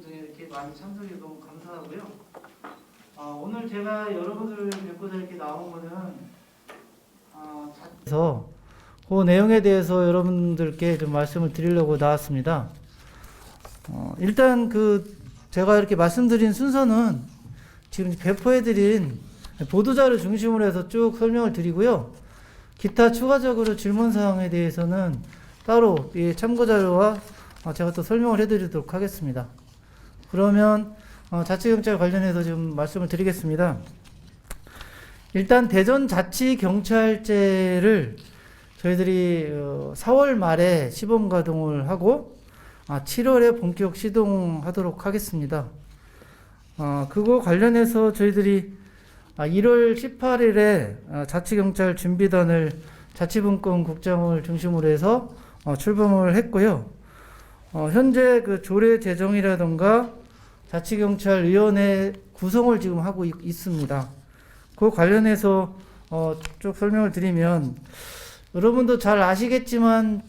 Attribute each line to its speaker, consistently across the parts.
Speaker 1: 등에 이렇게 많이 참석해 너무 감사하고요. 오늘 제가 여러분들을 뵙고서 이렇게 나온 거는 그래서 그 내용에 대해서 여러분들께 좀 말씀을 드리려고 나왔습니다. 일단 제가 이렇게 말씀드린 순서는 지금 배포해드린 보도자료 중심으로 해서 쭉 설명을 드리고요. 기타 추가적으로 질문사항에 대해서는 따로 참고자료와 제가 또 설명을 해드리도록 하겠습니다. 그러면 자치경찰 관련해서 좀 말씀을 드리겠습니다. 일단 대전자치경찰제를 저희들이 4월 말에 시범 가동을 하고 7월에 본격 시동하도록 하겠습니다. 그거 관련해서 저희들이 1월 18일에 자치경찰 준비단을 자치분권 국장을 중심으로 해서 출범을 했고요. 현재 조례 제정이라던가 자치경찰위원회 구성을 지금 하고 있습니다. 그 관련해서 쭉 설명을 드리면, 여러분도 잘 아시겠지만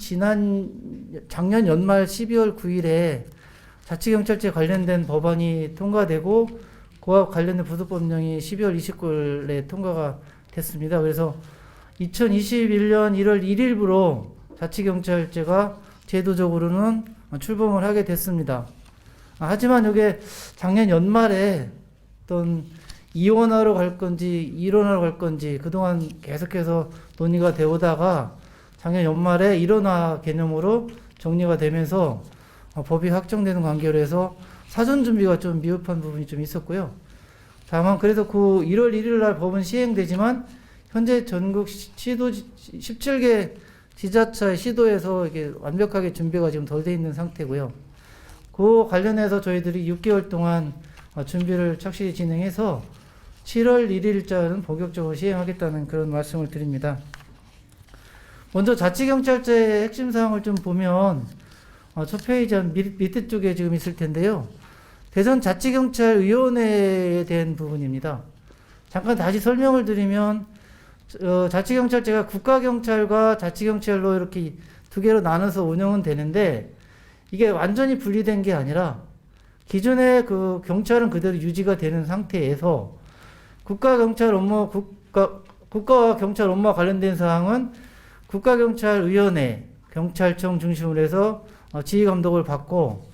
Speaker 1: 작년 연말 12월 9일에 자치경찰제 관련된 법안이 통과되고 그와 관련된 부속법령이 12월 29일에 통과가 됐습니다. 그래서 2021년 1월 1일부로 자치경찰제가 제도적으로는 출범을 하게 됐습니다. 하지만 이게 작년 연말에 어떤 이원화로 갈 건지 일원화로 갈 건지 그동안 계속해서 논의가 되오다가 작년 연말에 일원화 개념으로 정리가 되면서 법이 확정되는 관계로 해서 사전 준비가 좀 미흡한 부분이 좀 있었고요. 다만 그래서 1월 1일 날 법은 시행되지만 현재 전국 시도 17개 지자체 시도에서 이게 완벽하게 준비가 지금 덜 돼 있는 상태고요. 그 관련해서 저희들이 6개월 동안 준비를 착실히 진행해서 7월 1일자는 본격적으로 시행하겠다는 그런 말씀을 드립니다. 먼저 자치경찰제의 핵심 사항을 좀 보면 첫 페이지 밑에 쪽에 지금 있을 텐데요. 대전자치경찰위원회에 대한 부분입니다. 잠깐 다시 설명을 드리면 자치경찰제가 국가경찰과 자치경찰로 이렇게 두 개로 나눠서 운영은 되는데, 이게 완전히 분리된 게 아니라 기존의 경찰은 그대로 유지가 되는 상태에서 국가와 경찰 업무와 관련된 사항은 국가경찰위원회, 경찰청 중심으로 해서 지휘감독을 받고,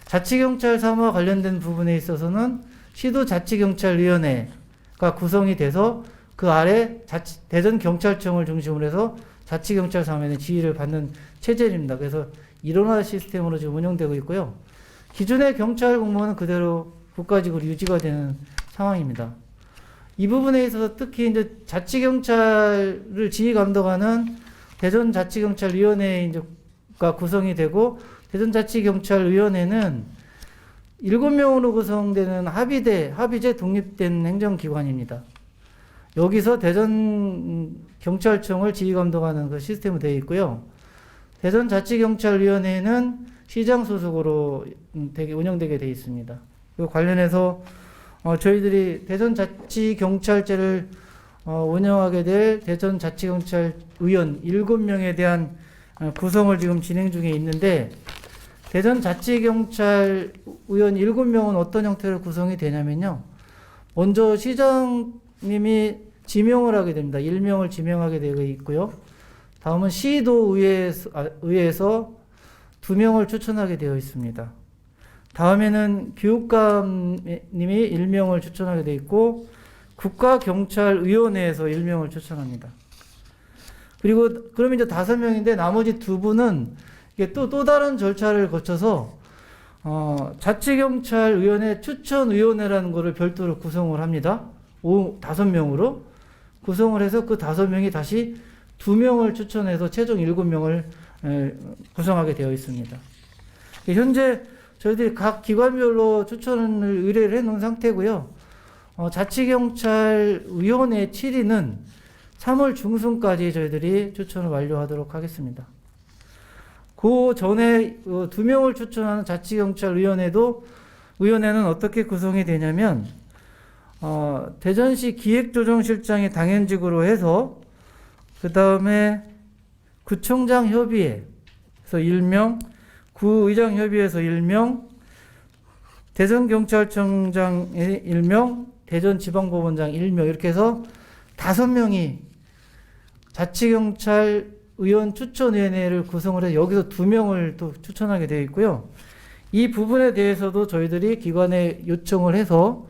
Speaker 1: 자치경찰 사무와 관련된 부분에 있어서는 시도자치경찰위원회가 구성이 돼서 그 아래 대전경찰청을 중심으로 해서 자치경찰 사무에 지휘를 받는 체제입니다. 그래서 일원화 시스템으로 지금 운영되고 있고요. 기존의 경찰 공무원은 그대로 국가직으로 유지가 되는 상황입니다. 이 부분에 있어서 특히 이제 자치경찰을 지휘 감독하는 대전자치경찰위원회가 구성이 되고, 대전자치경찰위원회는 7명으로 구성되는 합의제 독립된 행정기관입니다. 여기서 대전경찰청을 지휘 감독하는 그 시스템으로 되어 있고요. 대전자치경찰위원회는 시장 소속으로 운영되게 되어 있습니다. 그 관련해서 저희들이 대전자치경찰제를 운영하게 될 대전자치경찰위원 7명에 대한 구성을 지금 진행 중에 있는데, 대전자치경찰위원 7명은 어떤 형태로 구성이 되냐면요. 먼저 시장님이 지명을 하게 됩니다. 1명을 지명하게 되어 있고요. 다음은 시도의회에서 2명을 추천하게 되어 있습니다. 다음에는 교육감님이 1명을 추천하게 되어 있고, 국가경찰위원회에서 1명을 추천합니다. 그리고 그럼 이제 5명인데 나머지 2분은 이게 또 다른 절차를 거쳐서 자치경찰위원회 추천위원회라는 것을 별도로 구성을 합니다. 5명으로 구성을 해서 그 5명이 다시 2명을 추천해서 최종 7명을 구성하게 되어 있습니다. 현재 저희들이 각 기관별로 추천을 의뢰를 해 놓은 상태고요. 자치경찰위원회 7위는 3월 중순까지 저희들이 추천을 완료하도록 하겠습니다. 그 전에 2명을 추천하는 자치경찰위원회는 어떻게 구성이 되냐면, 대전시 기획조정실장이 당연직으로 해서, 그 다음에 구청장 협의회에서 1명, 구의장 협의회에서 1명, 대전경찰청장 1명, 대전지방법원장 1명 이렇게 해서 5명이 자치경찰 의원 추천위원회를 구성을 해서 여기서 2명을 또 추천하게 되어 있고요. 이 부분에 대해서도 저희들이 기관에 요청을 해서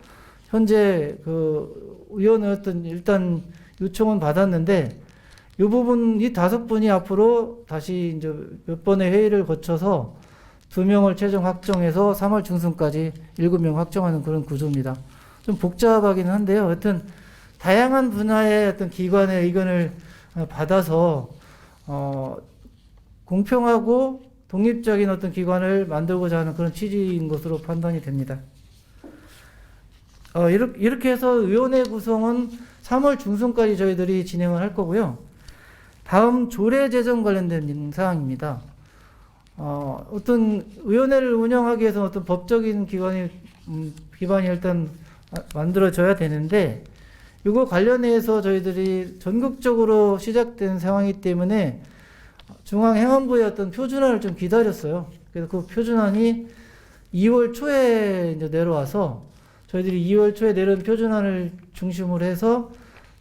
Speaker 1: 현재 그 의원의 어떤 일단 요청은 받았는데 이 부분 이 5분이 앞으로 다시 이제 몇 번의 회의를 거쳐서 2명을 최종 확정해서 3월 중순까지 7명 확정하는 그런 구조입니다. 좀 복잡하기는 한데요. 하여튼 다양한 분야의 어떤 기관의 의견을 받아서 공평하고 독립적인 어떤 기관을 만들고자 하는 그런 취지인 것으로 판단이 됩니다. 이렇게 해서 위원회 구성은 3월 중순까지 저희들이 진행을 할 거고요. 다음 조례 제정 관련된 사항입니다. 어떤 위원회를 운영하기 위해서 어떤 법적인 기반이 일단 만들어져야 되는데 이거 관련해서 저희들이 전국적으로 시작된 상황이기 때문에 중앙행안부의 어떤 표준안을 좀 기다렸어요. 그래서 그 표준안이 2월 초에 이제 내려와서 저희들이 2월 초에 내려온 표준안을 중심으로 해서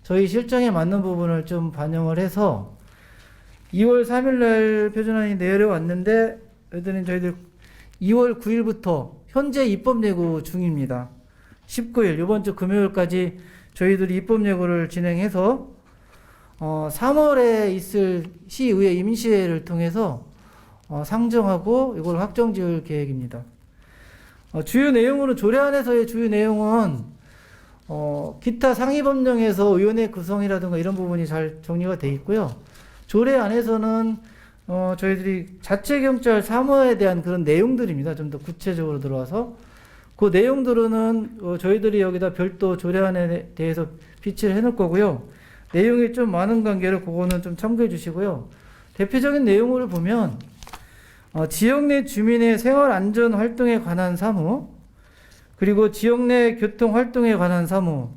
Speaker 1: 저희 실정에 맞는 부분을 좀 반영을 해서 2월 3일 날 표준안이 내려왔는데 저희들 2월 9일부터 현재 입법 예고 중입니다. 19일 이번 주 금요일까지 저희들이 입법 예고를 진행해서 3월에 있을 시의회 임시회를 통해서 상정하고 이걸 확정 지을 계획입니다. 주요 내용으로 조례안에서의 주요 내용은 기타 상위 법령에서 의원회 구성이라든가 이런 부분이 잘 정리가 되어 있고요. 조례안에서는 저희들이 자치경찰 사무에 대한 그런 내용들입니다. 좀 더 구체적으로 들어와서 그 내용들은 저희들이 여기다 별도 조례안에 대해서 비치를 해놓을 거고요. 내용이 좀 많은 관계로 그거는 좀 참고해 주시고요. 대표적인 내용을 보면 지역 내 주민의 생활 안전 활동에 관한 사무, 그리고 지역 내 교통 활동에 관한 사무,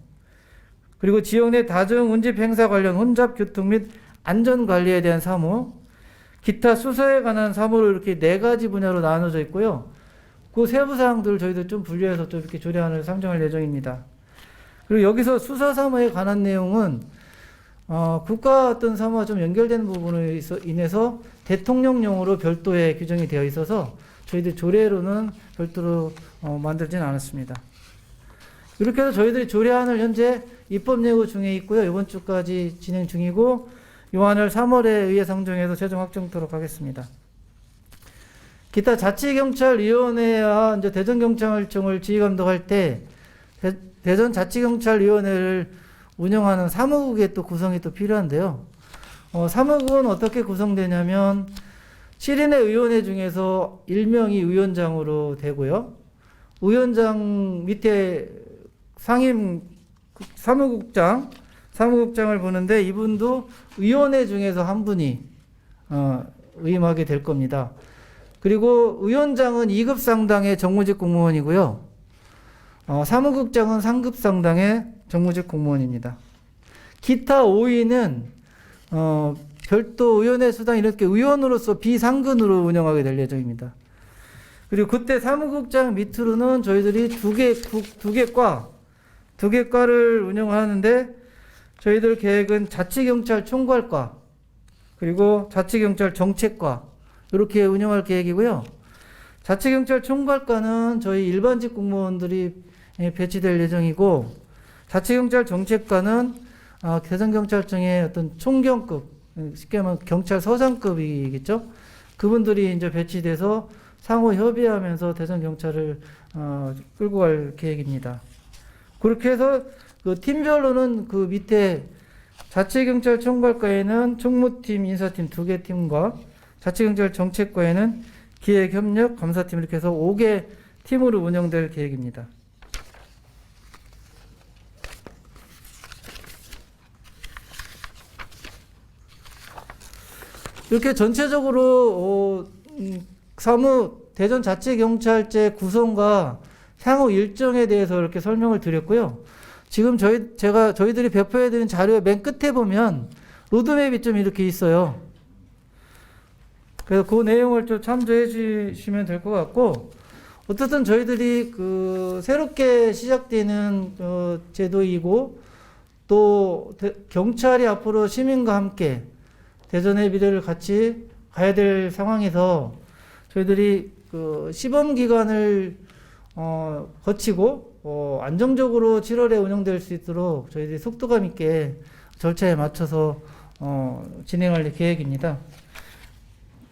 Speaker 1: 그리고 지역 내 다중 운집 행사 관련 혼잡 교통 및 안전 관리에 대한 사무, 기타 수사에 관한 사무로 이렇게 4가지 분야로 나눠져 있고요. 그 세부 사항들을 저희들 좀 분류해서 또 이렇게 조례안을 상정할 예정입니다. 그리고 여기서 수사 사무에 관한 내용은 국가 어떤 사무와 좀 연결되는 부분에 인해서 대통령령으로 별도의 규정이 되어 있어서 저희들 조례로는 별도로 만들지는 않았습니다. 이렇게 해서 저희들이 조례안을 현재 입법 예고 중에 있고요. 이번 주까지 진행 중이고 요안을 3월에 의회 상정해서 최종 확정토록 하겠습니다. 기타 자치경찰위원회와 이제 대전경찰청을 지휘감독할 때 대전자치경찰위원회를 운영하는 사무국의 또 구성이 또 필요한데요. 사무국은 어떻게 구성되냐면 7인의 의원회 중에서 1명이 위원장으로 되고요. 위원장 밑에 상임 사무국장을 보는데 이분도 위원회 중에서 한 분이 위임하게 될 겁니다. 그리고 위원장은 2급 상당의 정무직 공무원이고요. 사무국장은 3급 상당의 정무직 공무원입니다. 기타 5인은 별도 의원회 수당 이렇게 의원으로서 비상근으로 운영하게 될 예정입니다. 그리고 그때 사무국장 밑으로는 저희들이 두 개 과를 운영하는데 저희들 계획은 자치경찰 총괄과 그리고 자치경찰 정책과 이렇게 운영할 계획이고요. 자치경찰 총괄과는 저희 일반직 공무원들이 배치될 예정이고 자치경찰 정책과는 대전경찰청의 어떤 총경급, 쉽게 말하면 경찰서장급이겠죠. 그분들이 이제 배치돼서 상호 협의하면서 대전경찰을 끌고 갈 계획입니다. 그렇게 해서 그 팀별로는 그 밑에 자치경찰 총괄과에는 총무팀, 인사팀 2개 팀과 자치경찰 정책과에는 기획협력, 감사팀 이렇게 해서 5개 팀으로 운영될 계획입니다. 이렇게 전체적으로 대전자치경찰제 구성과 향후 일정에 대해서 이렇게 설명을 드렸고요. 지금 저희들이 배포해드린 자료의 맨 끝에 보면 로드맵이 좀 이렇게 있어요. 그래서 그 내용을 좀 참조해 주시면 될 것 같고, 어쨌든 저희들이 그 새롭게 시작되는 제도이고 또 경찰이 앞으로 시민과 함께 대전의 미래를 같이 가야 될 상황에서 저희들이 그 시범 기간을 거치고 안정적으로 7월에 운영될 수 있도록 저희들이 속도감 있게 절차에 맞춰서 진행할 계획입니다.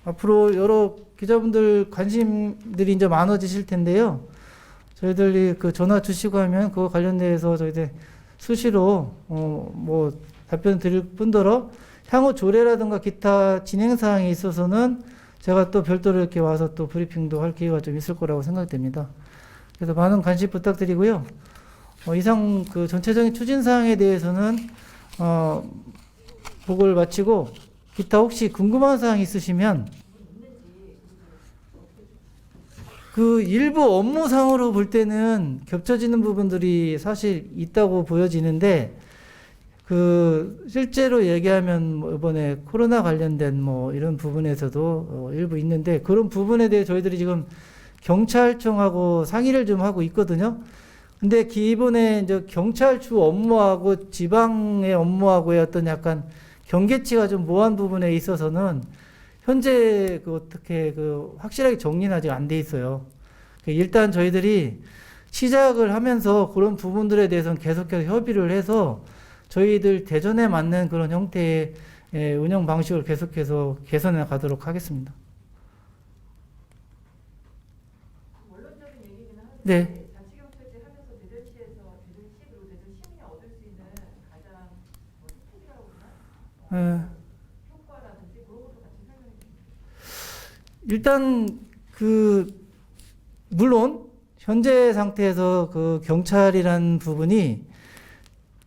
Speaker 1: 앞으로 여러 기자분들 관심들이 이제 많아지실 텐데요. 저희들이 그 전화 주시고 하면 그거 관련돼서 저희들 수시로 뭐 답변 드릴 뿐더러 향후 조례라든가 기타 진행 사항에 있어서는 제가 또 별도로 이렇게 와서 또 브리핑도 할 기회가 좀 있을 거라고 생각됩니다. 그래서 많은 관심 부탁드리고요. 이상 그 전체적인 추진 사항에 대해서는 보고를 마치고 기타 혹시 궁금한 사항 있으시면 그 일부 업무상으로 볼 때는 겹쳐지는 부분들이 사실 있다고 보여지는데 그 실제로 얘기하면 뭐 이번에 코로나 관련된 뭐 이런 부분에서도 일부 있는데 그런 부분에 대해 저희들이 지금 경찰청하고 상의를 좀 하고 있거든요. 근데 기본에 이제 경찰 주 업무하고 지방의 업무하고의 어떤 약간 경계치가 좀 모호한 부분에 있어서는 현재 그 어떻게 그 확실하게 정리는 아직 안 돼 있어요. 일단 저희들이 시작을 하면서 그런 부분들에 대해서는 계속해서 협의를 해서 저희들 대전에 맞는 그런 형태의 운영 방식을 계속해서 개선해 가도록 하겠습니다.
Speaker 2: 원론적인 얘기긴 한데
Speaker 1: 네.
Speaker 2: 자치경찰제 하면서 대전시에서 대전시 그리고 대전 시민이 얻을 수 있는 가장 혜택이라고 그러나 효과라든지 그런 것도 같이 설명해 주세요.
Speaker 1: 일단 물론 현재 상태에서 그 경찰이란 부분이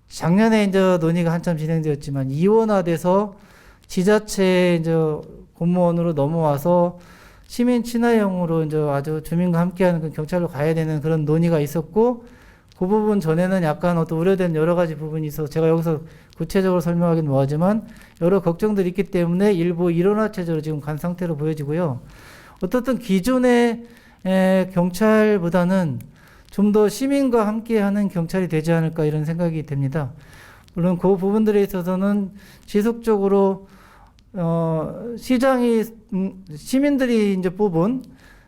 Speaker 1: 작년에 이제 논의가 한참 진행되었지만 이원화돼서 지자체 이제 공무원으로 넘어와서 시민 친화형으로 이제 아주 주민과 함께하는 그 경찰로 가야 되는 그런 논의가 있었고 그 부분 전에는 약간 어떤 우려된 여러 가지 부분이 있어서 제가 여기서 구체적으로 설명하기는 뭐하지만 여러 걱정들이 있기 때문에 일부 일원화 체제로 지금 간 상태로 보여지고요. 어떻든 기존의 경찰보다는 좀 더 시민과 함께하는 경찰이 되지 않을까 이런 생각이 됩니다. 물론 그 부분들에 있어서는 지속적으로 시장이 시민들이 이제 뽑은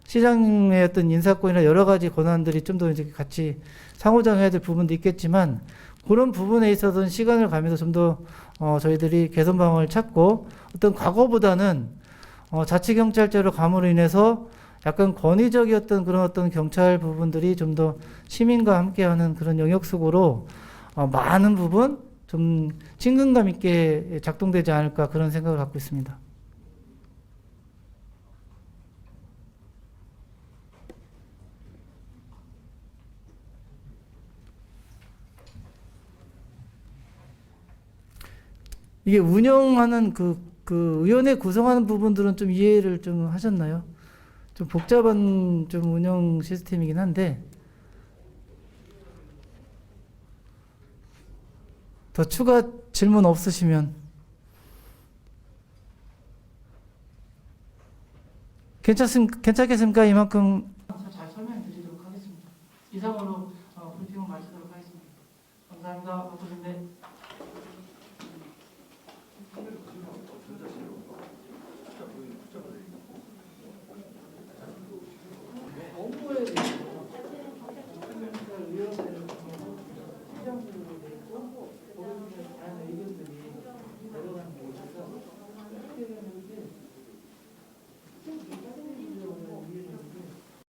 Speaker 1: 시장의 어떤 인사권이나 여러 가지 권한들이 좀 더 이제 같이 상호작용해야 될 부분도 있겠지만 그런 부분에 있어서는 시간을 가면서 좀 더 저희들이 개선 방안을 찾고 어떤 과거보다는 자치경찰제로 감으로 인해서 약간 권위적이었던 그런 어떤 경찰 부분들이 좀 더 시민과 함께하는 그런 영역 속으로 많은 부분 좀 친근감 있게 작동되지 않을까 그런 생각을 갖고 있습니다. 이게 운영하는 그 의원회 구성하는 부분들은 좀 이해를 좀 하셨나요? 좀 복잡한 좀 운영 시스템이긴 한데 더 추가 질문 없으시면 괜찮겠습니까? 이만큼 잘 설명해 드리도록 하겠습니다. 이상으로 브리핑을 마치도록 하겠습니다. 감사합니다. 박수진대. 업무에 대해서